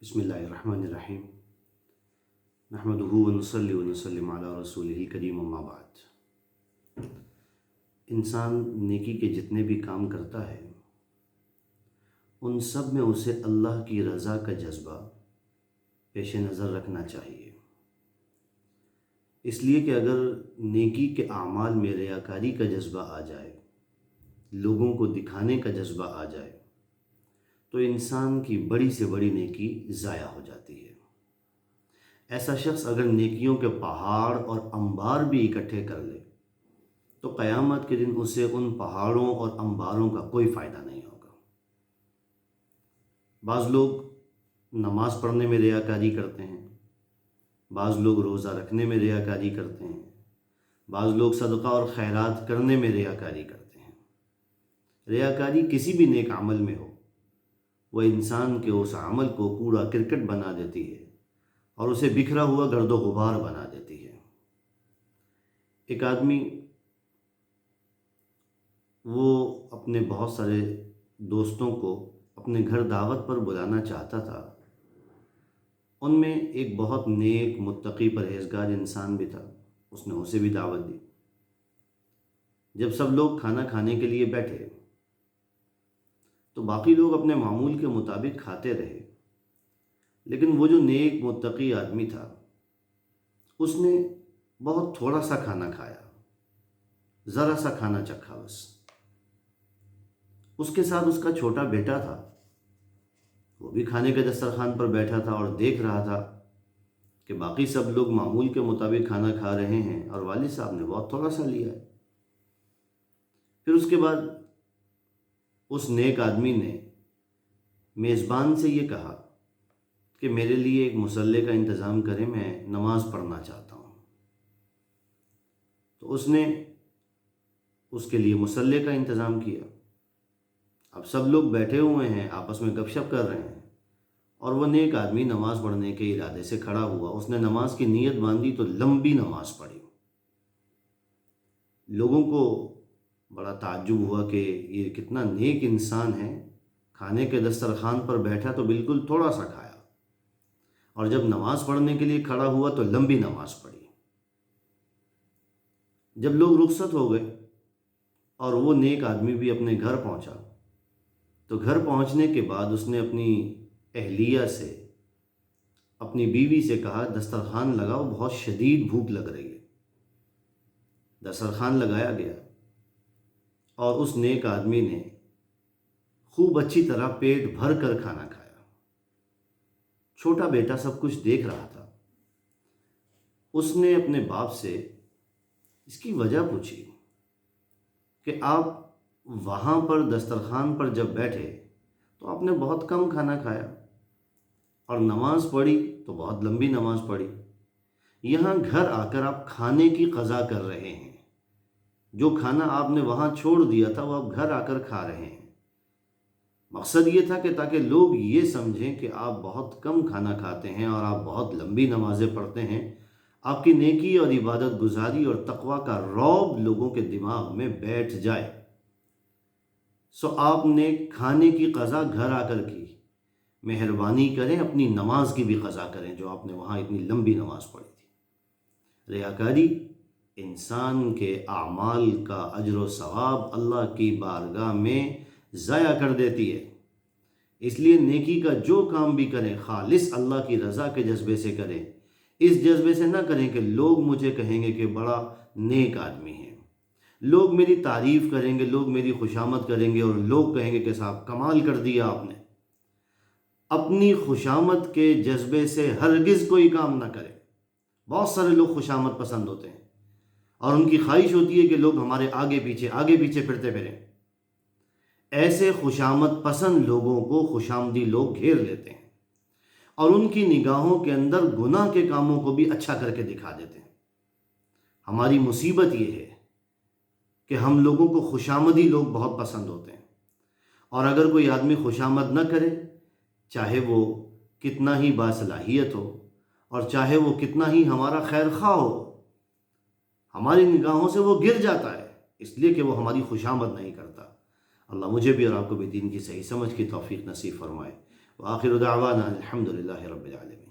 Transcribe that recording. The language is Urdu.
بسم اللہ الرحمن الرحیم نحمدہ ونصلی ونسلم علی رسولہ الکریم اما بعد۔ انسان نیکی کے جتنے بھی کام کرتا ہے ان سب میں اسے اللہ کی رضا کا جذبہ پیش نظر رکھنا چاہیے، اس لیے کہ اگر نیکی کے اعمال میں ریاکاری کا جذبہ آ جائے، لوگوں کو دکھانے کا جذبہ آ جائے تو انسان کی بڑی سے بڑی نیکی ضائع ہو جاتی ہے۔ ایسا شخص اگر نیکیوں کے پہاڑ اور انبار بھی اکٹھے کر لے تو قیامت کے دن اسے ان پہاڑوں اور انباروں کا کوئی فائدہ نہیں ہوگا۔ بعض لوگ نماز پڑھنے میں ریاکاری کرتے ہیں، بعض لوگ روزہ رکھنے میں ریاکاری کرتے ہیں، بعض لوگ صدقہ اور خیرات کرنے میں ریاکاری کرتے ہیں۔ ریاکاری کسی بھی نیک عمل میں ہو، وہ انسان کے اس عمل کو کوڑا کرکٹ بنا دیتی ہے اور اسے بکھرا ہوا گرد و غبار بنا دیتی ہے۔ ایک آدمی وہ اپنے بہت سارے دوستوں کو اپنے گھر دعوت پر بلانا چاہتا تھا۔ ان میں ایک بہت نیک متقی پرہیزگار انسان بھی تھا، اس نے اسے بھی دعوت دی۔ جب سب لوگ کھانا کھانے کے لیے بیٹھے تو باقی لوگ اپنے معمول کے مطابق کھاتے رہے، لیکن وہ جو نیک متقی آدمی تھا اس نے بہت تھوڑا سا کھانا کھایا، ذرا سا کھانا چکھا بس۔ اس کے ساتھ اس کا چھوٹا بیٹا تھا، وہ بھی کھانے کے دسترخوان پر بیٹھا تھا اور دیکھ رہا تھا کہ باقی سب لوگ معمول کے مطابق کھانا کھا رہے ہیں اور والد صاحب نے بہت تھوڑا سا لیا ہے۔ پھر اس کے بعد اس نیک آدمی نے میزبان سے یہ کہا کہ میرے لیے ایک مصلی کا انتظام کریں، میں نماز پڑھنا چاہتا ہوں۔ تو اس نے اس کے لیے مصلی کا انتظام کیا۔ اب سب لوگ بیٹھے ہوئے ہیں، آپس میں گپ شپ کر رہے ہیں، اور وہ نیک آدمی نماز پڑھنے کے ارادے سے کھڑا ہوا۔ اس نے نماز کی نیت باندھی تو لمبی نماز پڑھی۔ لوگوں کو بڑا تعجب ہوا کہ یہ کتنا نیک انسان ہے، کھانے کے دسترخوان پر بیٹھا تو بالکل تھوڑا سا کھایا، اور جب نماز پڑھنے کے لیے کھڑا ہوا تو لمبی نماز پڑھی۔ جب لوگ رخصت ہو گئے اور وہ نیک آدمی بھی اپنے گھر پہنچا تو گھر پہنچنے کے بعد اس نے اپنی اہلیہ سے، اپنی بیوی سے کہا دسترخوان لگاؤ، بہت شدید بھوک لگ رہی ہے۔ دسترخوان لگایا گیا اور اس نیک آدمی نے خوب اچھی طرح پیٹ بھر کر کھانا کھایا۔ چھوٹا بیٹا سب کچھ دیکھ رہا تھا۔ اس نے اپنے باپ سے اس کی وجہ پوچھی کہ آپ وہاں پر دسترخوان پر جب بیٹھے تو آپ نے بہت کم کھانا کھایا، اور نماز پڑھی تو بہت لمبی نماز پڑھی، یہاں گھر آ کر آپ کھانے کی قضا کر رہے ہیں۔ جو کھانا آپ نے وہاں چھوڑ دیا تھا وہ آپ گھر آ کر کھا رہے ہیں۔ مقصد یہ تھا کہ تاکہ لوگ یہ سمجھیں کہ آپ بہت کم کھانا کھاتے ہیں اور آپ بہت لمبی نمازیں پڑھتے ہیں، آپ کی نیکی اور عبادت گزاری اور تقوی کا رعب لوگوں کے دماغ میں بیٹھ جائے۔ سو آپ نے کھانے کی قضا گھر آ کر کی، مہربانی کریں اپنی نماز کی بھی قضا کریں جو آپ نے وہاں اتنی لمبی نماز پڑھی تھی۔ ریاکاری انسان کے اعمال کا اجر و ثواب اللہ کی بارگاہ میں ضائع کر دیتی ہے۔ اس لیے نیکی کا جو کام بھی کریں خالص اللہ کی رضا کے جذبے سے کریں۔ اس جذبے سے نہ کریں کہ لوگ مجھے کہیں گے کہ بڑا نیک آدمی ہے، لوگ میری تعریف کریں گے، لوگ میری خوشامد کریں گے، اور لوگ کہیں گے کہ صاحب کمال کر دیا آپ نے۔ اپنی خوشامد کے جذبے سے ہرگز کوئی کام نہ کرے۔ بہت سارے لوگ خوشامد پسند ہوتے ہیں اور ان کی خواہش ہوتی ہے کہ لوگ ہمارے آگے پیچھے پھرتے پھریں۔ ایسے خوشامد پسند لوگوں کو خوشامدی لوگ گھیر لیتے ہیں اور ان کی نگاہوں کے اندر گناہ کے کاموں کو بھی اچھا کر کے دکھا دیتے ہیں۔ ہماری مصیبت یہ ہے کہ ہم لوگوں کو خوشامدی لوگ بہت پسند ہوتے ہیں، اور اگر کوئی آدمی خوشامد نہ کرے، چاہے وہ کتنا ہی باصلاحیت ہو اور چاہے وہ کتنا ہی ہمارا خیر خواہ ہو، ہماری نگاہوں سے وہ گر جاتا ہے، اس لیے کہ وہ ہماری خوشامد نہیں کرتا۔ اللہ مجھے بھی اور آپ کو بھی دین کی صحیح سمجھ کی توفیق نصیب فرمائے۔ وآخر دعوانا الحمد للہ رب العالمین.